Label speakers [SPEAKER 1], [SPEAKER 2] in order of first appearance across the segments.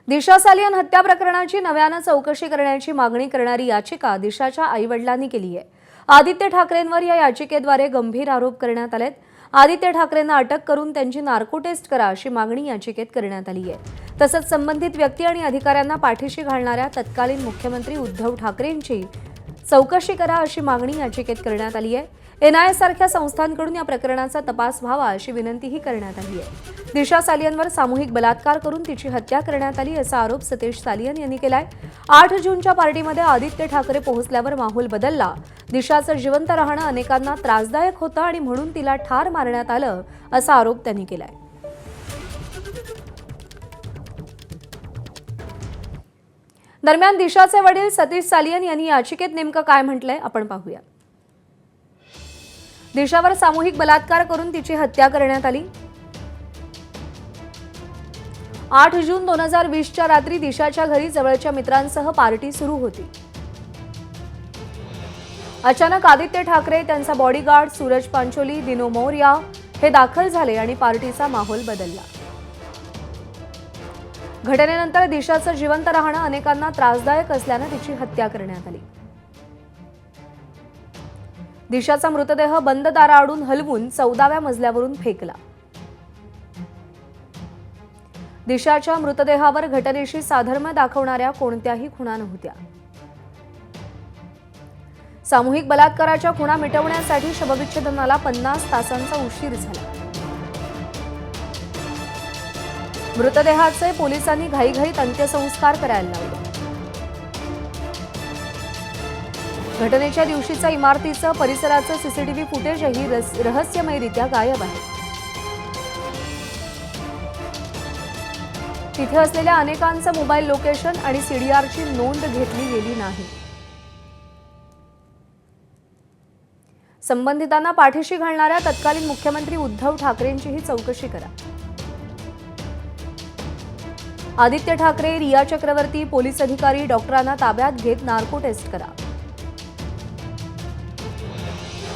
[SPEAKER 1] दिशा सालियन हत्या प्रकरणाची नव्यानं चौकशी करण्याची मागणी करणारी याचिका दिशाच्या आईवडिलांनी केली आहे। आदित्य ठाकरेंवर या याचिकेद्वारे गंभीर आरोप करण्यात आलेत। आदित्य ठाकरेंना अटक करून त्यांची नार्को टेस्ट करा अशी मागणी याचिकेत करण्यात आली आहे। तसंच संबंधित व्यक्ती आणि अधिकाऱ्यांना पाठीशी घालणाऱ्या तत्कालीन मुख्यमंत्री उद्धव ठाकरेंची चौकशी करा अशी मागणी याचिकेत करण्यात आली आहे। एनआयए सारख्या संस्थांकडून या प्रकरणाचा तपास व्हावा अशी विनंतीही करण्यात आली आहे। दिशा सालियनवर सामूहिक बलात्कार करून तिची हत्या करण्यात आली असा आरोप सतीश सालियन यांनी केलाय। 8 जूनच्या पार्टीमध्ये आदित्य ठाकरे पोहोचल्यावर माहोल बदलला। दिशाचं जिवंत राहणं अनेकांना त्रासदायक होतं आणि म्हणून तिला ठार मारण्यात आलं असा आरोप त्यांनी केलाय। दरम्यान दिशाचे वडील सतीश सालियन यांनी याचिकेत नेमकं काय म्हटलंय आपण पाहूया। दिशावर सामूहिक बलात्कार करून तिची हत्या करण्यात आली। 8 जून 2020च्या रात्री दिशाच्या घरी जवळच्या मित्रांसह पार्टी सुरू होती। अचानक आदित्य ठाकरे, त्यांचा बॉडीगार्ड सूरज पांचोली, दिनो मौर्या हे दाखल झाले आणि पार्टीचा माहोल बदलला। घटनेनंतर दिशाचं जिवंत राहणं अनेकांना त्रासदायक असल्याने तिची हत्या करण्यात आली। दिशाचा मृतदेह बंद दाराआडून हलवून 14व्या मजल्यावरून फेकला। दिशाच्या मृतदेहावर घटनेशी साधर्म्य दाखवणाऱ्या कोणत्याही खुणा नव्हत्या। सामूहिक बलात्काराच्या खुणा मिटवण्यासाठी शवविच्छेदनाला 50 तासांचा उशीर झाला। मृतदेहाचे पोलिसांनी घाईघाईत अंत्यसंस्कार करायला लावले। घटनेच्या दिवशीच्या इमारतीचं परिसराचं सीसीटीव्ही फुटेजही रहस्यमयरित्या गायब आहे। तिथे असलेल्या अनेकांचं मोबाईल लोकेशन आणि सीडीआरची नोंद घेतली गेली नाही। संबंधितांना पाठीशी घालणाऱ्या तत्कालीन मुख्यमंत्री उद्धव ठाकरेंचीही चौकशी करा। आदित्य ठाकरे, रिया चक्रवर्ती, पोलीस अधिकारी, डॉक्टरांना ताब्यात घेत नार्को टेस्ट करा।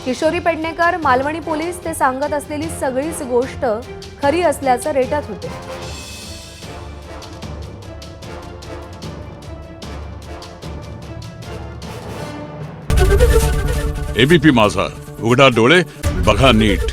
[SPEAKER 1] किशोरी पेडणेकर, मालवणी पोलीस ते सांगत असलेली सगळीच गोष्ट खरी असल्याचं रेटत होते।
[SPEAKER 2] एबीपी माझा, उघडा डोळे बघा नीट।